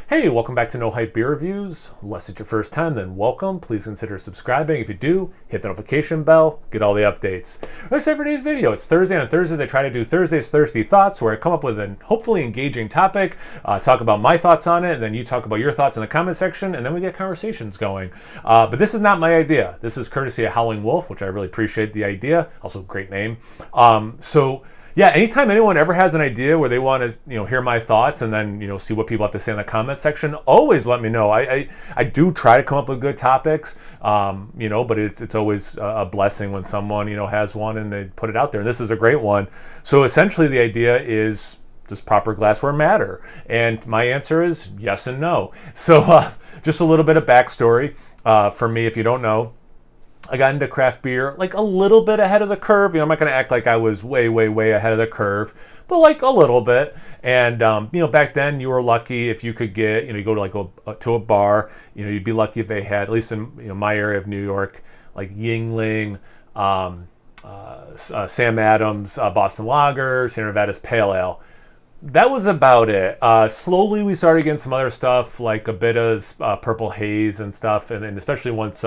Hey, welcome back to No Hype Beer Reviews. Unless it's your first time, then welcome. Please consider subscribing. If you do, hit the notification bell, get all the updates. That's it for today's video. It's Thursday, and on Thursdays I try to do Thursday's Thirsty Thoughts, where I come up with an hopefully engaging topic, talk about my thoughts on it, and then you talk about your thoughts in the comment section, and then we get conversations going. But this is not my idea. This is courtesy of Howling Wolf, which I really appreciate the idea. Also, great name. Yeah, anytime anyone ever has an idea where they want to, hear my thoughts and then, see what people have to say in the comment section, always let me know. I do try to come up with good topics, but it's always a blessing when someone, has one and they put it out there. And this is a great one. So essentially the idea is, does proper glassware matter? And my answer is yes and no. So just a little bit of backstory for me, if you don't know. I got into craft beer like a little bit ahead of the curve. I'm not going to act like I was way, way, way ahead of the curve, but like a little bit. And, back then you were lucky if you could get, you go to a bar, you'd be lucky if they had, at least in, my area of New York, like Yingling, Sam Adams, Boston Lager, Sierra Nevada's Pale Ale. That was about it. Slowly we started getting some other stuff like a bit of Purple Haze and stuff. And especially once,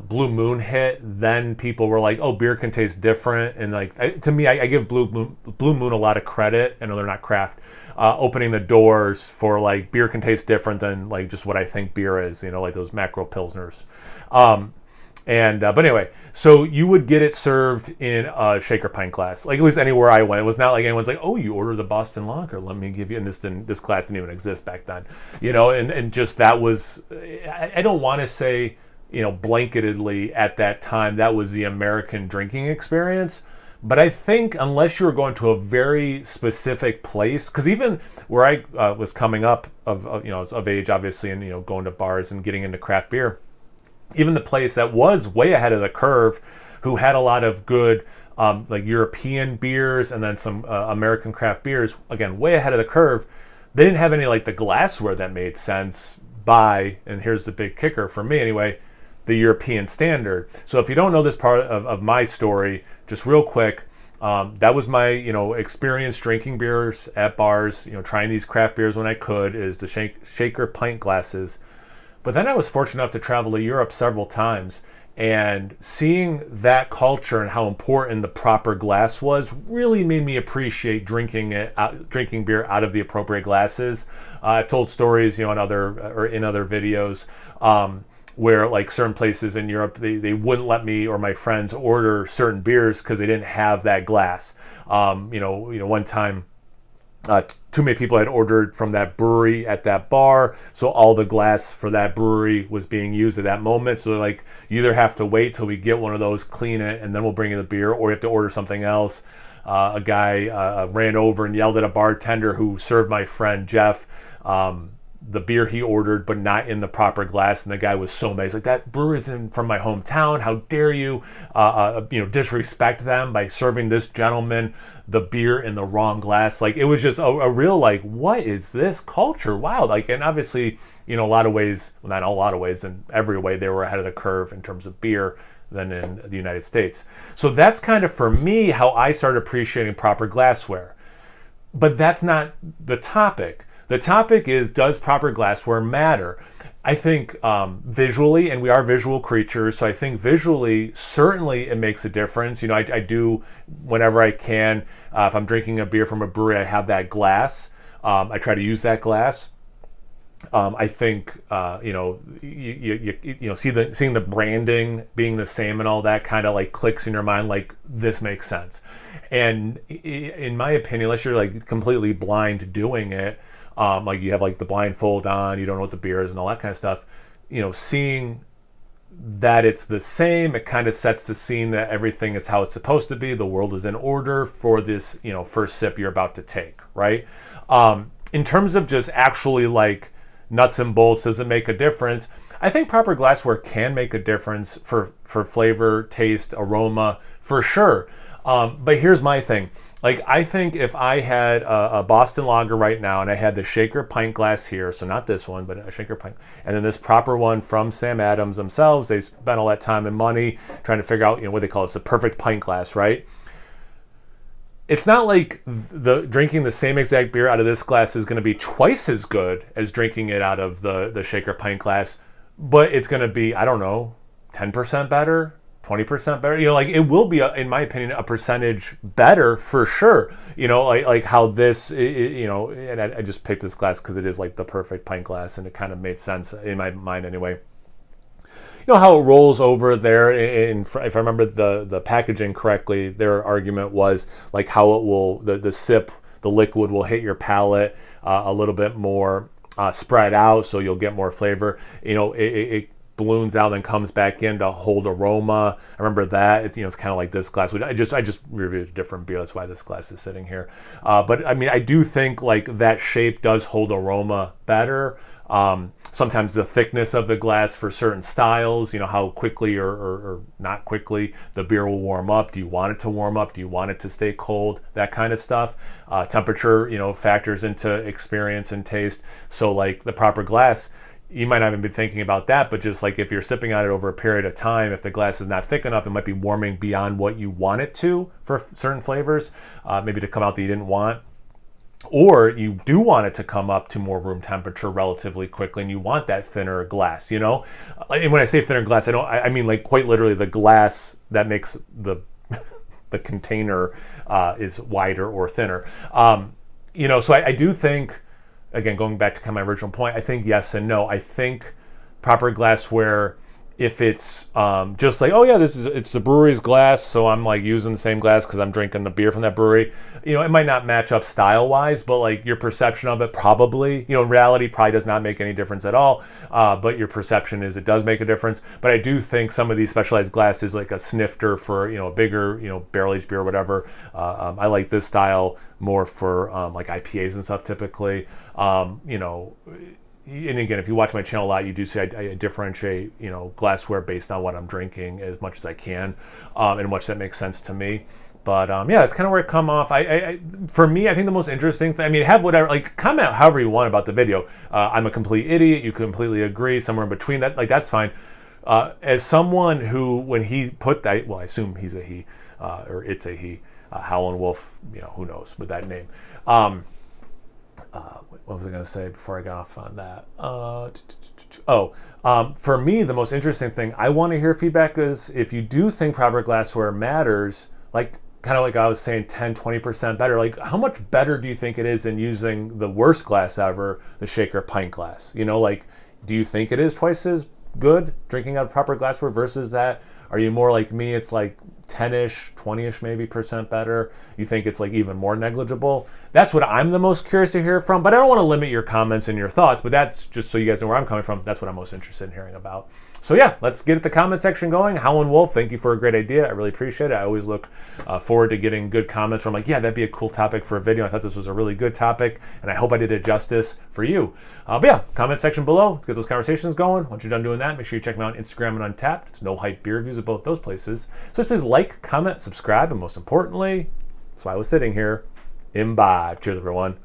Blue Moon hit, then people were like, oh, beer can taste different. And to me, I give Blue Moon a lot of credit. I know they're not craft, opening the doors for like beer can taste different than like just what I think beer is, like those macro pilsners. But anyway, so you would get it served in a shaker pint glass, like at least anywhere I went. It was not like anyone's like, oh, you ordered the Boston Lager, let me give you, and this class didn't even exist back then, and just that was, I don't want to say, blanketedly at that time, that was the American drinking experience. But I think unless you were going to a very specific place, because even where I was coming up of age, obviously, and, going to bars and getting into craft beer, even the place that was way ahead of the curve, who had a lot of good, like European beers and then some American craft beers, again, way ahead of the curve, they didn't have any like the glassware that made sense and here's the big kicker for me anyway, the European standard. So if you don't know this part of my story, just real quick, that was my, experience drinking beers at bars, trying these craft beers when I could, is the shaker pint glasses. But then I was fortunate enough to travel to Europe several times, and seeing that culture and how important the proper glass was really made me appreciate drinking beer out of the appropriate glasses. I've told stories, in other videos, where like certain places in Europe, they wouldn't let me or my friends order certain beers because they didn't have that glass. One time, too many people had ordered from that brewery at that bar, so all the glass for that brewery was being used at that moment. So they're like, you either have to wait till we get one of those, clean it, and then we'll bring you the beer, or you have to order something else. A guy ran over and yelled at a bartender who served my friend Jeff the beer he ordered, but not in the proper glass. And the guy was so mad. He's like, that brewer isn't from my hometown. How dare you, disrespect them by serving this gentleman the beer in the wrong glass? Like, it was just a real, like, what is this culture? Wow. Like, and obviously, a lot of ways, well, not a lot of ways, in every way, they were ahead of the curve in terms of beer than in the United States. So that's kind of, for me, how I started appreciating proper glassware. But that's not the topic. The topic is, does proper glassware matter? I think visually, and we are visual creatures, so I think visually, certainly it makes a difference. I do, whenever I can, if I'm drinking a beer from a brewery, I have that glass. I try to use that glass. I think, seeing the branding being the same and all that kind of like clicks in your mind, like, this makes sense. And in my opinion, unless you're like completely blind doing it, like you have like the blindfold on, you don't know what the beer is and all that kind of stuff, seeing that it's the same, it kind of sets the scene that everything is how it's supposed to be. The world is in order for this, first sip you're about to take, right? In terms of just actually like nuts and bolts, does it make a difference? I think proper glassware can make a difference for flavor, taste, aroma, for sure. But here's my thing. Like, I think if I had a Boston Lager right now and I had the shaker pint glass here, so not this one, but a shaker pint, and then this proper one from Sam Adams themselves, they spent all that time and money trying to figure out, what they call it, it's a perfect pint glass, right? it's not like the drinking the same exact beer out of this glass is going to be twice as good as drinking it out of the shaker pint glass, but it's going to be, I don't know, 10% better, 20% better. Like it will be, in my opinion, a percentage better for sure. Like how this, and I just picked this glass because it is like the perfect pint glass, and it kind of made sense in my mind anyway. How it rolls over there, and if I remember the packaging correctly, their argument was like how it will, the sip, the liquid will hit your palate a little bit more spread out, so you'll get more flavor. It balloons out and comes back in to hold aroma. I remember that. It's kind of like this glass. I just reviewed a different beer. That's why this glass is sitting here. But I mean, I do think like that shape does hold aroma better. Sometimes the thickness of the glass for certain styles, how quickly or not quickly the beer will warm up. Do you want it to warm up? Do you want it to stay cold? That kind of stuff. Temperature, factors into experience and taste. So like the proper glass, you might not even be thinking about that, but just like if you're sipping on it over a period of time, if the glass is not thick enough, it might be warming beyond what you want it to for certain flavors, maybe to come out that you didn't want. Or you do want it to come up to more room temperature relatively quickly, and you want that thinner glass, And when I say thinner glass, I mean like quite literally the glass that makes the the container is wider or thinner. So I do think, again, going back to kind of my original point, I think yes and no. I think proper glassware, if it's just like, oh yeah, it's the brewery's glass, so I'm like using the same glass because I'm drinking the beer from that brewery. It might not match up style-wise, but like your perception of it probably, in reality, probably does not make any difference at all. But your perception is it does make a difference. But I do think some of these specialized glasses, like a snifter for a bigger barrel-aged beer or whatever. I like this style more for like IPAs and stuff typically. And again, if you watch my channel a lot, you do see I differentiate, glassware based on what I'm drinking as much as I can, and much that makes sense to me. But yeah, that's kind of where it come off. For me, I think the most interesting thing, I mean, have whatever, like comment however you want about the video. I'm a complete idiot. You completely agree. Somewhere in between that, like that's fine. As someone who, when he put that, well, I assume he's a he, or it's a he, Howlin' Wolf, who knows with that name. What was I going to say before I got off on that? For me, the most interesting thing, I want to hear feedback is if you do think proper glassware matters, like kind of like I was saying, 10, 20% better, like how much better do you think it is than using the worst glass ever, the shaker pint glass? Like, do you think it is twice as good drinking out of proper glassware versus that? Are you more like me? It's like 10-ish, 20-ish maybe percent better. You think it's like even more negligible? That's what I'm the most curious to hear from, but I don't want to limit your comments and your thoughts, but that's just so you guys know where I'm coming from. That's what I'm most interested in hearing about. So yeah, let's get the comment section going. Howlin' Wolf, thank you for a great idea. I really appreciate it. I always look forward to getting good comments where I'm like, yeah, that'd be a cool topic for a video. I thought this was a really good topic, and I hope I did it justice for you. But yeah, comment section below. Let's get those conversations going. Once you're done doing that, make sure you check me out on Instagram and Untappd. It's No Hype Beer Reviews at both those places. So please like, comment, subscribe, and most importantly, that's why I was sitting here, imbibe. Cheers, everyone.